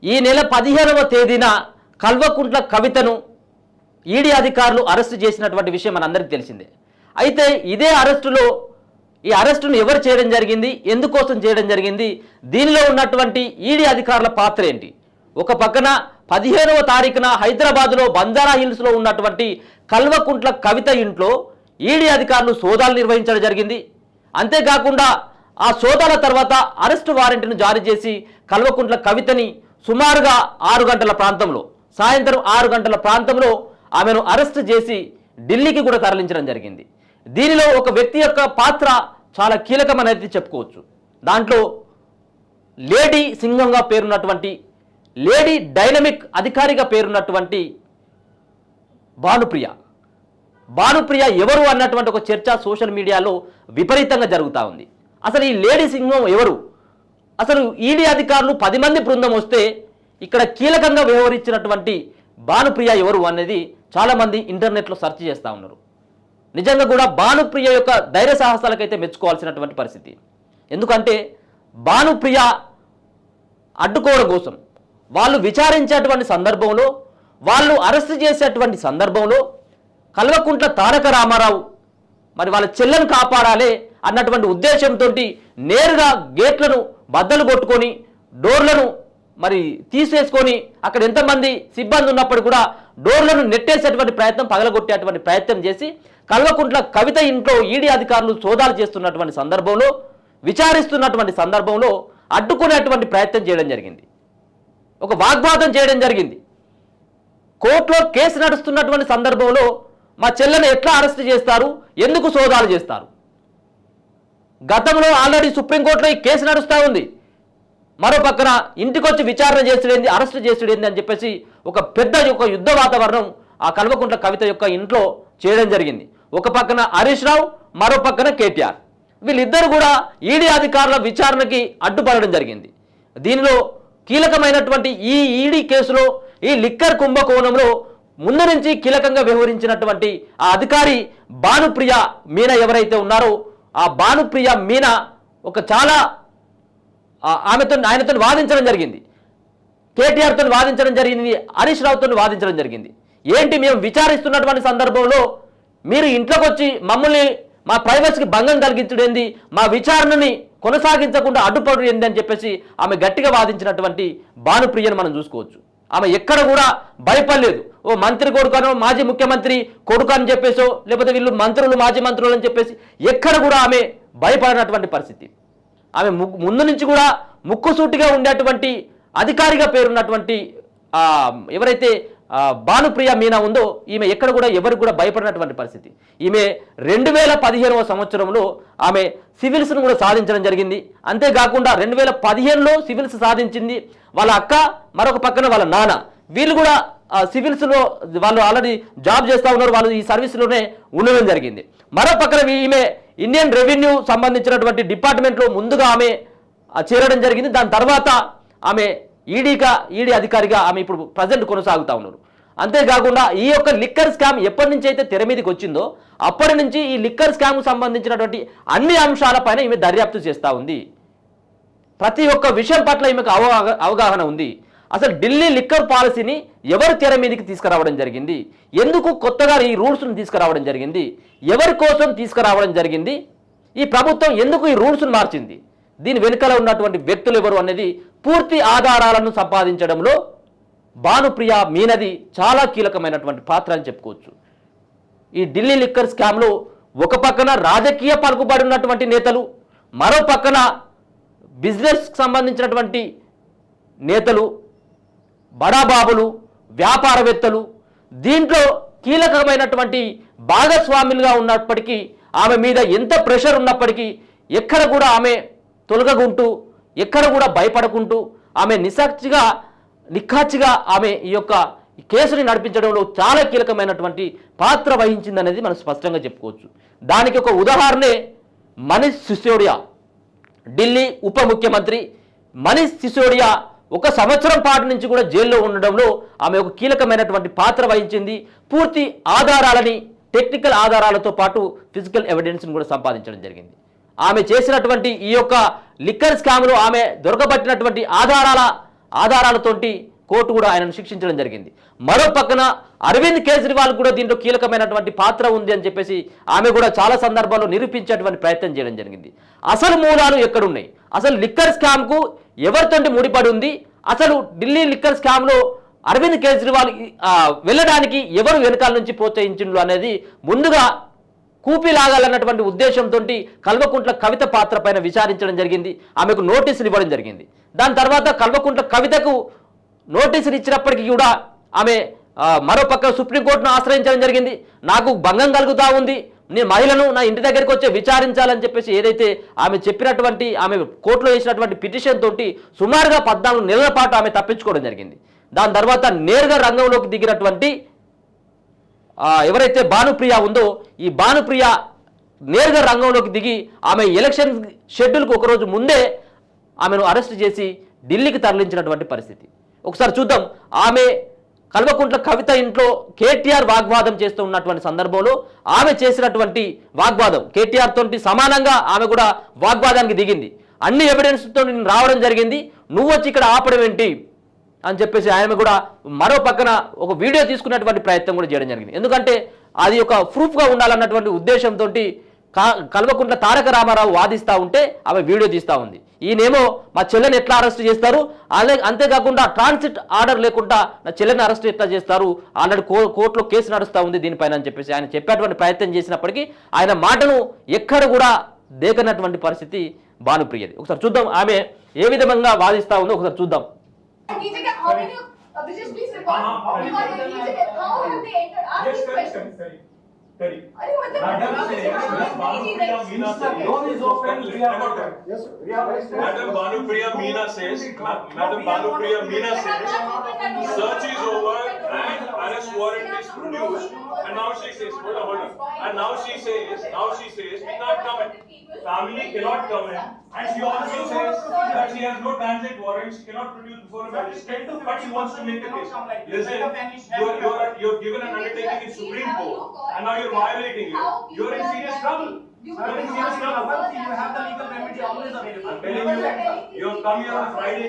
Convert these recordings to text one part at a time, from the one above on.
ఈ నెల 15వ తేదీన కల్వకుంట్ల కవితను ఈడీ అధికారులు అరెస్టు చేసినటువంటి విషయం మనందరికీ తెలిసిందే. అయితే ఇదే ఈ అరెస్టును ఎవరు చేయడం జరిగింది, ఎందుకోసం చేయడం జరిగింది, దీనిలో ఉన్నటువంటి ఈడీ అధికారుల పాత్ర ఏంటి? ఒక పక్కన 15వ తారీఖున హైదరాబాద్లో బంజారా హిల్స్లో ఉన్నటువంటి కల్వకుంట్ల కవిత ఇంట్లో ఈడీ అధికారులు సోదాలు నిర్వహించడం జరిగింది. అంతేకాకుండా ఆ సోదాల తర్వాత అరెస్టు వారెంట్ను జారీ చేసి కల్వకుంట్ల కవితని సుమారుగా 6 గంటల ప్రాంతంలో, సాయంత్రం 6 గంటల ప్రాంతంలో ఆమెను అరెస్ట్ చేసి ఢిల్లీకి కూడా తరలించడం జరిగింది. దీనిలో ఒక వ్యక్తి యొక్క పాత్ర చాలా కీలకమనేది చెప్పుకోవచ్చు. దాంట్లో లేడీ సింగంగా పేరున్నటువంటి, లేడీ డైనమిక్ అధికారిగా పేరున్నటువంటి భానుప్రియ ఎవరు అన్నటువంటి ఒక చర్చ సోషల్ మీడియాలో విపరీతంగా జరుగుతూ ఉంది. అసలు ఈ లేడీ సింగం ఎవరు? అసలు ఈడీ అధికారులు 10 మంది బృందం వస్తే ఇక్కడ కీలకంగా వ్యవహరించినటువంటి భానుప్రియ ఎవరు అనేది చాలామంది ఇంటర్నెట్లో సెర్చ్ చేస్తూ ఉన్నారు. నిజంగా కూడా భానుప్రియ యొక్క ధైర్య సాహసాలకైతే మెచ్చుకోవాల్సినటువంటి పరిస్థితి. ఎందుకంటే భానుప్రియ అడ్డుకోవడం కోసం, వాళ్ళు విచారించేటువంటి సందర్భంలో, వాళ్ళు అరెస్ట్ చేసేటువంటి సందర్భంలో కల్వకుంట్ల తారక రామారావు మరి వాళ్ళ చెల్లెను కాపాడాలి అన్నటువంటి ఉద్దేశంతో నేరుగా గేట్లను బద్దలు కొట్టుకొని డోర్లను మరి తీసేసుకొని అక్కడ ఎంతమంది సిబ్బంది ఉన్నప్పుడు కూడా డోర్లను నెట్టేసేటువంటి ప్రయత్నం, పగలగొట్టేటువంటి ప్రయత్నం చేసి కల్వకుంట్ల కవిత ఇంట్లో ఈడీ అధికారులు సోదాలు చేస్తున్నటువంటి సందర్భంలో, విచారిస్తున్నటువంటి సందర్భంలో అడ్డుకునేటువంటి ప్రయత్నం చేయడం జరిగింది. ఒక వాగ్వాదం చేయడం జరిగింది. కోర్టులో కేసు నడుస్తున్నటువంటి సందర్భంలో మా చెల్లెను ఎట్లా అరెస్ట్ చేస్తారు, ఎందుకు సోదాలు చేస్తారు? గతంలో ఆల్రెడీ సుప్రీంకోర్టులో ఈ కేసు నడుస్తూ ఉంది. మరో పక్కన ఇంటికొచ్చి విచారణ చేసేది, అరెస్ట్ చేసేది అని చెప్పేసి ఒక పెద్ద యుద్ధ వాతావరణం ఆ కల్వకుంట్ల కవిత యొక్క ఇంట్లో చేయడం జరిగింది. ఒక పక్కన హరీష్ రావు, మరో పక్కన కేటీఆర్, వీళ్ళిద్దరు కూడా ఈడీ అధికారుల విచారణకి అడ్డుపడడం జరిగింది. దీనిలో కీలకమైనటువంటి ఈ ఈడీ కేసులో, ఈ లిక్కర్ కుంభకోణంలో ముందు నుంచి కీలకంగా వ్యవహరించినటువంటి ఆ అధికారి భానుప్రియ మీనా ఎవరైతే ఉన్నారో, ఆ భానుప్రియ మీనా ఒక చాలా ఆయనతో వాదించడం జరిగింది. కేటీఆర్తో వాదించడం జరిగింది, హరీష్ రావుతో వాదించడం జరిగింది. ఏంటి, మేము విచారిస్తున్నటువంటి సందర్భంలో మీరు ఇంట్లోకి వచ్చి మమ్మల్ని, మా ప్రైవసీకి భంగం కలిగించడేంది, మా విచారణని కొనసాగించకుండా అడ్డుపడు ఏంది అని చెప్పేసి ఆమె గట్టిగా వాదించినటువంటి భానుప్రియను మనం చూసుకోవచ్చు. ఆమె ఎక్కడ కూడా భయపడలేదు. ఓ మంత్రి కొడుకనో, మాజీ ముఖ్యమంత్రి కొడుకు అని చెప్పేసో, లేకపోతే వీళ్ళు మంత్రులు, మాజీ మంత్రులు అని చెప్పేసి ఎక్కడ కూడా ఆమె భయపడినటువంటి పరిస్థితి. ఆమె ముందు నుంచి కూడా ముక్కుసూటిగా ఉండేటువంటి అధికారిగా పేరున్నటువంటి ఎవరైతే భానుప్రియ మీనా ఉందో, ఈమె ఎక్కడ కూడా ఎవరికి కూడా భయపడినటువంటి పరిస్థితి. ఈమె 2015వ సంవత్సరంలో ఆమె సివిల్స్ను కూడా సాధించడం జరిగింది. అంతేకాకుండా 2015లో సివిల్స్ సాధించింది. వాళ్ళ అక్క, మరొక పక్కన వాళ్ళ నాన్న, వీళ్ళు కూడా సివిల్స్లో వాళ్ళు ఆల్రెడీ జాబ్ చేస్తూ ఉన్నారు. వాళ్ళు ఈ సర్వీస్లోనే ఉండడం జరిగింది. మరో పక్కన ఈమె ఇండియన్ రెవెన్యూ సంబంధించినటువంటి డిపార్ట్మెంట్లో ముందుగా ఆమె చేరడం జరిగింది. దాని తర్వాత ఆమె ఈడీ అధికారిగా ఆమె ఇప్పుడు ప్రజెంట్ కొనసాగుతూ ఉన్నారు. అంతేకాకుండా ఈ యొక్క లిక్కర్ స్కామ్ ఎప్పటి నుంచి అయితే తెర మీదకి వచ్చిందో అప్పటి నుంచి ఈ లిక్కర్ స్కామ్కు సంబంధించినటువంటి అన్ని అంశాలపైన ఈమె దర్యాప్తు చేస్తూ ఉంది. ప్రతి ఒక్క విషయం పట్ల ఈమెకు అవగాహన ఉంది. అసలు ఢిల్లీ లిక్కర్ పాలసీని ఎవరు తెర మీదకి తీసుకురావడం జరిగింది, ఎందుకు కొత్తగా ఈ రూల్స్ను తీసుకురావడం జరిగింది, ఎవరి కోసం తీసుకురావడం జరిగింది, ఈ ప్రభుత్వం ఎందుకు ఈ రూల్స్ను మార్చింది, దీని వెనుకల ఉన్నటువంటి వ్యక్తులు ఎవరు అనేది పూర్తి ఆధారాలను సంపాదించడంలో భానుప్రియ మీనది చాలా కీలకమైనటువంటి పాత్ర అని చెప్పుకోవచ్చు. ఈ ఢిల్లీ లిక్కర్ స్కామ్లో ఒక పక్కన రాజకీయ పలుకుబడి ఉన్నటువంటి నేతలు, మరో పక్కన బిజినెస్కి సంబంధించినటువంటి నేతలు, బడాబాబులు, వ్యాపారవేత్తలు, దీంట్లో కీలకమైనటువంటి భాగస్వాములుగా ఉన్నప్పటికీ ఆమె మీద ఎంత ప్రెషర్ ఉన్నప్పటికీ ఎక్కడ కూడా ఆమె తొలగకుంటూ, ఎక్కడ కూడా భయపడకుంటూ ఆమె నిఖాచ్చిగా ఆమె ఈ యొక్క కేసుని నడిపించడంలో చాలా కీలకమైనటువంటి పాత్ర వహించిందనేది మనం స్పష్టంగా చెప్పుకోవచ్చు. దానికి ఒక ఉదాహరణే మనీష్ సిసోడియా, ఢిల్లీ ఉప ముఖ్యమంత్రి మనీష్ సిసోడియా 1 సంవత్సరం పాటు నుంచి కూడా జైల్లో ఉండడంలో ఆమె ఒక కీలకమైనటువంటి పాత్ర వహించింది. పూర్తి ఆధారాలని, టెక్నికల్ ఆధారాలతో పాటు ఫిజికల్ ఎవిడెన్స్ని కూడా సంపాదించడం జరిగింది. ఆమె చేసినటువంటి ఈ యొక్క లిక్కర్ స్కామ్లో ఆమె దొరకబట్టినటువంటి ఆధారాలతోటి కోర్టు కూడా ఆయనను శిక్షించడం జరిగింది. మరో పక్కన అరవింద్ కేజ్రీవాల్ కూడా దీంట్లో కీలకమైనటువంటి పాత్ర ఉంది అని చెప్పేసి ఆమె కూడా చాలా సందర్భాల్లో నిరూపించేటువంటి ప్రయత్నం చేయడం జరిగింది. అసలు మూలాలు ఎక్కడున్నాయి, అసలు లిక్కర్ స్కామ్కు ఎవరితోటి ముడిపడి ఉంది, అసలు ఢిల్లీ లిక్కర్ స్కామ్లో అరవింద్ కేజ్రీవాల్ వెళ్ళడానికి ఎవరు వెనకాల నుంచి ప్రోత్సహించిండ్రు అనేది ముందుగా కూపిలాగాలన్నటువంటి ఉద్దేశంతో కల్వకుంట్ల కవిత పాత్ర పైన విచారించడం జరిగింది. ఆమెకు నోటీసులు ఇవ్వడం జరిగింది. దాని తర్వాత కల్వకుంట్ల కవితకు నోటీసులు ఇచ్చినప్పటికీ కూడా ఆమె మరోపక్క సుప్రీంకోర్టును ఆశ్రయించడం జరిగింది. నాకు భంగం కలుగుతూ ఉంది, నేను మహిళను నా ఇంటి దగ్గరికి వచ్చి విచారించాలని చెప్పేసి ఏదైతే ఆమె చెప్పినటువంటి ఆమె కోర్టులో వేసినటువంటి పిటిషన్ తోటి సుమారుగా 14 నెలల పాటు ఆమె తప్పించుకోవడం జరిగింది. దాని తర్వాత నేరుగా రంగంలోకి దిగినటువంటి ఎవరైతే భానుప్రియ ఉందో ఈ భానుప్రియ నేరుగా రంగంలోకి దిగి ఆమె ఎలక్షన్ షెడ్యూల్కి ఒకరోజు ముందే ఆమెను అరెస్ట్ చేసి ఢిల్లీకి తరలించినటువంటి పరిస్థితి. ఒకసారి చూద్దాం. ఆమె కల్వకుంట్ల కవిత ఇంట్లో కేటీఆర్ వాగ్వాదం చేస్తూ ఉన్నటువంటి సందర్భంలో ఆమె చేసినటువంటి వాగ్వాదం కేటీఆర్ తోటి సమానంగా ఆమె కూడా వాగ్వాదానికి దిగింది. అన్ని ఎవిడెన్స్తో నేను రావడం జరిగింది, నువ్వు వచ్చి ఇక్కడ ఆపడం ఏంటి అని చెప్పేసి ఆమె కూడా మరో పక్కన ఒక వీడియో తీసుకున్నటువంటి ప్రయత్నం కూడా చేయడం జరిగింది. ఎందుకంటే అది ఒక ప్రూఫ్గా ఉండాలన్నటువంటి ఉద్దేశంతో కల్వకుంట్ల తారక రామారావు వాదిస్తూ ఉంటే ఆమె వీడియో తీస్తూ ఉంది. ఈయనేమో మా చెల్లెని ఎట్లా అరెస్ట్ చేస్తారు, అంతేకాకుండా ట్రాన్సిట్ ఆర్డర్ లేకుండా నా చెల్లెని అరెస్ట్ ఎట్లా చేస్తారు, ఆల్రెడీ కోర్టులో కేసు నడుస్తూ ఉంది దీనిపైన అని చెప్పేసి ఆయన చెప్పేటువంటి ప్రయత్నం చేసినప్పటికీ ఆయన మాటను ఎక్కడ కూడా దేకనటువంటి పరిస్థితి భానుప్రియది. ఒకసారి చూద్దాం ఆమె ఏ విధంగా వాదిస్తూ ఉందో ఒకసారి చూద్దాం. Madam Bhanupriya Meena says, search is over and arrest warrant is produced, and now she says, hold on, and now she says, we can't come in. Family cannot come in, and she also says that she has no transit warrant, she cannot produce before a magistrate, but she wants to make a case. Listen, you're given an undertaking in Supreme Court, and now you're violating it. You're in serious trouble. You're in serious trouble. You have the legal remedy always available. I'm telling you, you've come here on Friday.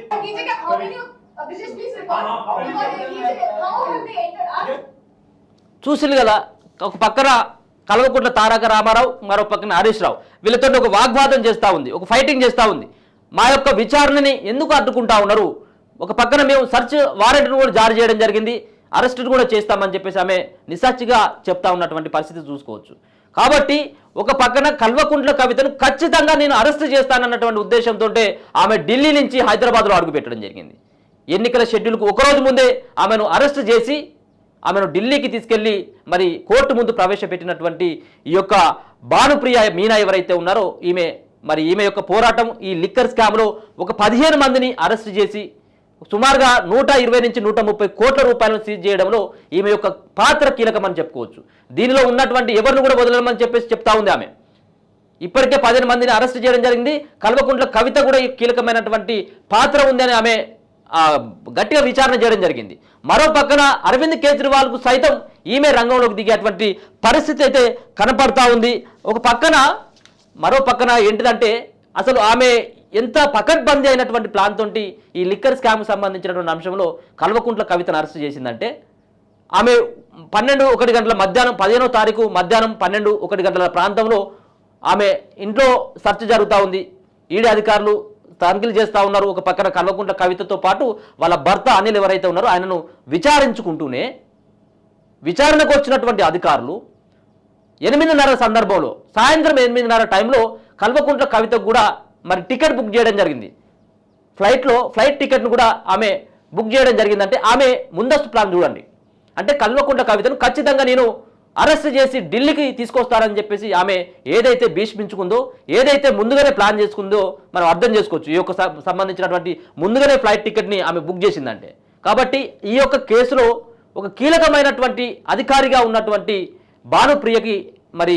చూసింది కదా, ఒక పక్కన కల్వకుంట్ల తారక రామారావు, మరో పక్కన హరీష్ రావు వీళ్ళతో ఒక వాగ్వాదం చేస్తూ ఉంది, ఒక ఫైటింగ్ చేస్తూ ఉంది. మా యొక్క విచారణని ఎందుకు అడ్డుకుంటా ఉన్నారు, ఒక పక్కన మేము సర్చ్ వారెంట్ను కూడా జారీ చేయడం జరిగింది, అరెస్ట్ కూడా చేస్తామని చెప్పేసి ఆమె నిస్సాక్షిగా చెప్తా ఉన్నటువంటి పరిస్థితి చూసుకోవచ్చు. కాబట్టి ఒక పక్కన కల్వకుంట్ల కవితను ఖచ్చితంగా నేను అరెస్ట్ చేస్తానన్నటువంటి ఉద్దేశంతో ఆమె ఢిల్లీ నుంచి హైదరాబాద్లో అడుగుపెట్టడం జరిగింది. ఎన్నికల షెడ్యూల్కు ఒకరోజు ముందే ఆమెను అరెస్ట్ చేసి ఆమెను ఢిల్లీకి తీసుకెళ్లి మరి కోర్టు ముందు ప్రవేశపెట్టినటువంటి ఈ యొక్క భానుప్రియ మీనా ఎవరైతే ఉన్నారో ఈమె యొక్క పోరాటం ఈ లిక్కర్ స్కామ్లో ఒక 15 మందిని అరెస్ట్ చేసి సుమారుగా 120 నుంచి 130 కోట్ల రూపాయలను సీజ్ చేయడంలో ఈమె యొక్క పాత్ర కీలకమని చెప్పుకోవచ్చు. దీనిలో ఉన్నటువంటి ఎవరిని కూడా వదలమని చెప్పేసి చెప్తా ఉంది ఆమె. ఇప్పటికే 15 మందిని అరెస్ట్ చేయడం జరిగింది. కల్వకుంట్ల కవిత కూడా కీలకమైనటువంటి పాత్ర ఉందని ఆమె గట్టిగా విచారణ చేయడం జరిగింది. మరో పక్కన అరవింద్ కేజ్రీవాల్కు సైతం ఈమె రంగంలోకి దిగేటువంటి పరిస్థితి అయితే కనపడతా ఉంది. ఒక పక్కన మరో పక్కన ఏంటిదంటే అసలు ఆమె ఎంత పకడ్బందీ అయినటువంటి ప్లాన్ తోటి ఈ లిక్కర్ స్కామ్ సంబంధించినటువంటి అంశంలో కల్వకుంట్ల కవితను అరెస్ట్ చేసిందంటే ఆమె 12-1 గంటల మధ్యాహ్నం 15వ తారీఖు మధ్యాహ్నం 12-1 గంటల ప్రాంతంలో ఆమె ఇంట్లో సెర్చ్ జరుగుతూ ఉంది. ఈడీ అధికారులు తనిఖీలు చేస్తూ ఉన్నారు. ఒక పక్కన కల్వకుంట్ల కవితతో పాటు వాళ్ళ భర్త అనిల్ ఎవరైతే ఉన్నారో ఆయనను విచారించుకుంటూనే విచారణకు వచ్చినటువంటి అధికారులు 8:30 సందర్భంలో సాయంత్రం 8:30 టైంలో కల్వకుంట్ల కవితకు కూడా మరి టికెట్ బుక్ చేయడం జరిగింది. ఫ్లైట్ టికెట్ను కూడా ఆమె బుక్ చేయడం జరిగిందంటే ఆమె ముందస్తు ప్లాన్ చూడండి. అంటే కల్వకుంట్ల కవితను ఖచ్చితంగా నేను అరెస్ట్ చేసి ఢిల్లీకి తీసుకొస్తారని చెప్పేసి ఆమె ఏదైతే భీష్మించుకుందో, ఏదైతే ముందుగానే ప్లాన్ చేసుకుందో మనం అర్థం చేసుకోవచ్చు. ఈ యొక్క సంబంధించినటువంటి ముందుగానే ఫ్లైట్ టికెట్ని ఆమె బుక్ చేసిందంటే. కాబట్టి ఈ యొక్క కేసులో ఒక కీలకమైనటువంటి అధికారిగా ఉన్నటువంటి భానుప్రియకి మరి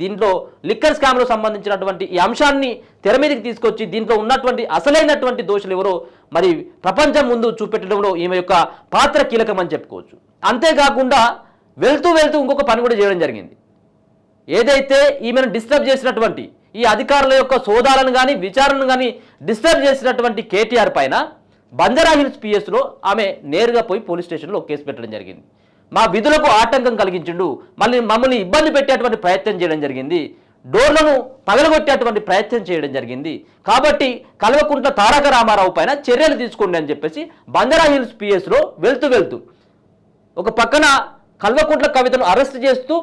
దీంట్లో లిక్కర్ స్కామ్లో సంబంధించినటువంటి ఈ అంశాన్ని తెర మీదకి తీసుకొచ్చి దీంట్లో ఉన్నటువంటి అసలైనటువంటి దోషులు ఎవరో మరి ప్రపంచం ముందు చూపెట్టడంలో ఈమె యొక్క పాత్ర కీలకమని చెప్పుకోవచ్చు. అంతేకాకుండా వెళ్తూ ఇంకొక పని కూడా చేయడం జరిగింది. ఏదైతే ఈమెను డిస్టర్బ్ చేసినటువంటి ఈ అధికారుల యొక్క సోదాలను కానీ విచారణను కానీ డిస్టర్బ్ చేసినటువంటి కేటీఆర్ పైన బంజారా హిల్స్ పిఎస్లో ఆమె నేరుగా పోయి పోలీస్ స్టేషన్లో కేసు పెట్టడం జరిగింది. మా విధులకు ఆటంకం కలిగించిండు, మమ్మల్ని ఇబ్బంది పెట్టేటువంటి ప్రయత్నం చేయడం జరిగింది, డోర్లను పగలగొట్టేటువంటి ప్రయత్నం చేయడం జరిగింది, కాబట్టి కల్వకుంట్ల తారక రామారావు పైన చర్యలు తీసుకోండి అని చెప్పేసి బంజారా హిల్స్ పిఎస్లో వెళ్తూ ఒక పక్కన కల్వకుంట్ల కవితను అరెస్ట్ చేస్తూ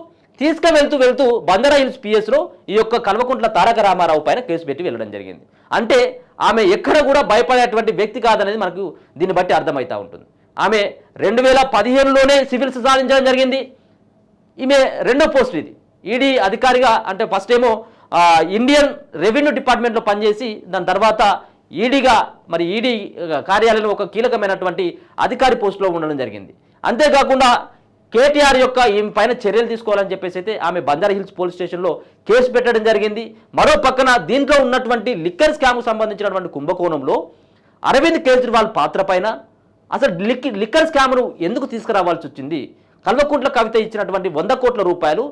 వెళ్తూ బంజారా హిల్స్ పిఎస్లో ఈ యొక్క కల్వకుంట్ల తారక రామారావు పైన కేసు పెట్టి వెళ్ళడం జరిగింది. అంటే ఆమె ఎక్కడ కూడా భయపడేటువంటి వ్యక్తి కాదనేది మనకు దీన్ని బట్టి అర్థమవుతూ ఉంటుంది. ఆమె 2015లోనే సివిల్స్ సాధించడం జరిగింది. ఈమె రెండో పోస్ట్ ఇది ఈడీ అధికారిగా, అంటే ఫస్ట్ ఏమో ఇండియన్ రెవెన్యూ డిపార్ట్మెంట్లో పనిచేసి దాని తర్వాత ఈడీగా మరి ఈడీ కార్యాలయంలో ఒక కీలకమైనటువంటి అధికారి పోస్టులో ఉండడం జరిగింది. అంతేకాకుండా కేటీఆర్ యొక్క ఈమె పైన చర్యలు తీసుకోవాలని చెప్పేసి అయితే ఆమె బంజారా హిల్స్ పోలీస్ స్టేషన్లో కేసు పెట్టడం జరిగింది. మరో పక్కన దీంట్లో ఉన్నటువంటి లిక్కర్ స్కామ్కు సంబంధించినటువంటి కుంభకోణంలో అరవింద్ కేజ్రీవాల్ పాత్ర పైన అసలు లిక్కర్ స్కామ్ను ఎందుకు తీసుకురావాల్సి వచ్చింది, కల్వకుంట్ల కవిత ఇచ్చినటువంటి 100 కోట్ల రూపాయలు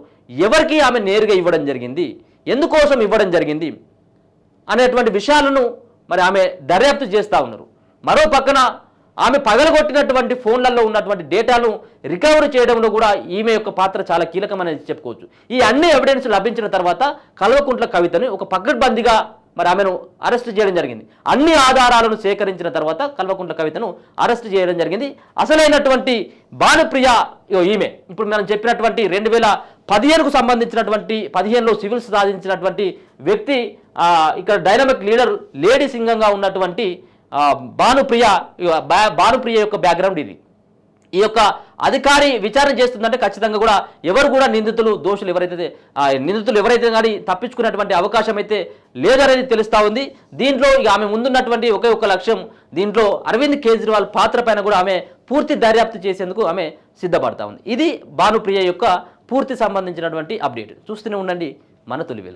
ఎవరికి ఆమె నేరుగా ఇవ్వడం జరిగింది, ఎందుకోసం ఇవ్వడం జరిగింది అనేటువంటి విషయాలను మరి ఆమె దర్యాప్తు చేస్తూ ఉన్నారు. మరో పక్కన ఆమె పగలగొట్టినటువంటి ఫోన్లలో ఉన్నటువంటి డేటాను రికవరీ చేయడంలో కూడా ఈమె యొక్క పాత్ర చాలా కీలకమనేది చెప్పుకోవచ్చు. ఈ అన్ని ఎవిడెన్స్ లభించిన తర్వాత కల్వకుంట్ల కవితని ఒక పకడ్బందీగా మరి ఆమెను అరెస్ట్ చేయడం జరిగింది. అన్ని ఆధారాలను సేకరించిన తర్వాత కల్వకుంట్ల కవితను అరెస్ట్ చేయడం జరిగింది. అసలైనటువంటి భానుప్రియ ఈమె ఇప్పుడు మనం చెప్పినటువంటి 2015కు సంబంధించినటువంటి 15లో సివిల్స్ సాధించినటువంటి వ్యక్తి, ఇక్కడ డైనమిక్ లీడర్ లేడీ సింగంగా ఉన్నటువంటి భానుప్రియ యొక్క బ్యాక్గ్రౌండ్ ఇది. ఈ యొక్క అధికారి విచారణ చేస్తుందంటే ఖచ్చితంగా కూడా ఎవరు కూడా దోషులు ఎవరైతే కానీ తప్పించుకున్నటువంటి అవకాశం అయితే లేదనేది తెలుస్తూ ఉంది. దీంట్లో ఇక ఆమె ముందున్నటువంటి ఒకే ఒక లక్ష్యం, దీంట్లో అరవింద్ కేజ్రీవాల్ పాత్ర పైన కూడా ఆమె పూర్తి దర్యాప్తు చేసేందుకు ఆమె సిద్ధపడతా ఉంది. ఇది భానుప్రియ యొక్క పూర్తి సంబంధించినటువంటి అప్డేట్. చూస్తూనే ఉండండి మన తొలి వెలుగు.